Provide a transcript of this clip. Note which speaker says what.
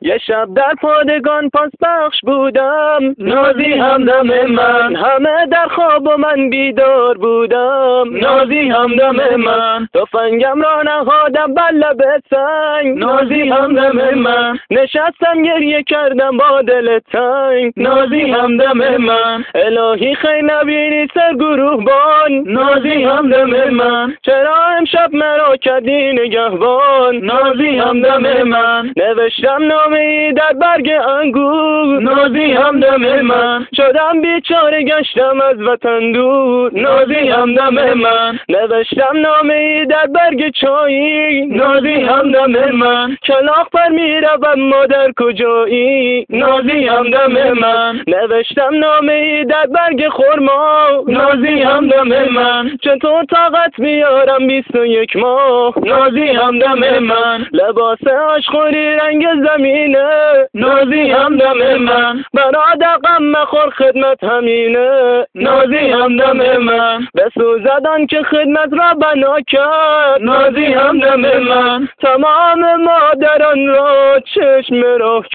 Speaker 1: یه شب در پادگان پاس بخش بودم، نازی همدم من، همه در خواب و من بیدار بودم، نازی همدم من، تفنگم را نهادم بر لب سنگ، نازی همدم من، نشستم گریه کردم با دل تنگ، نازی همدم من، الهی خیر نبینی سر گروهبان، نازی همدم من، چرا امشب مرا کردی نگهبان، نازی همدم من، نوشتم نامه‌ای در برگ انگور، نازی همدم من، شدم بیچاره گشتم از وطن دور، نازی همدم من، نوشتم نامه‌ای در برگ چایی، نازی همدم من، کلاغ پر میروم مادر کجایی، نازی همدم من، نوشتم نامه‌ای در برگ خرما، نازی همدم من، چطور طاقت بیارم 21 ماه، نازی همدم من، لباس آشغالی رنگ زمینه، نازی همدم من، برادر غم مخور خدمت همینه، نازی همدم من، بسوزدان که خدمت را بنا کرد، نازی همدم من، تمام مادران را چشم راه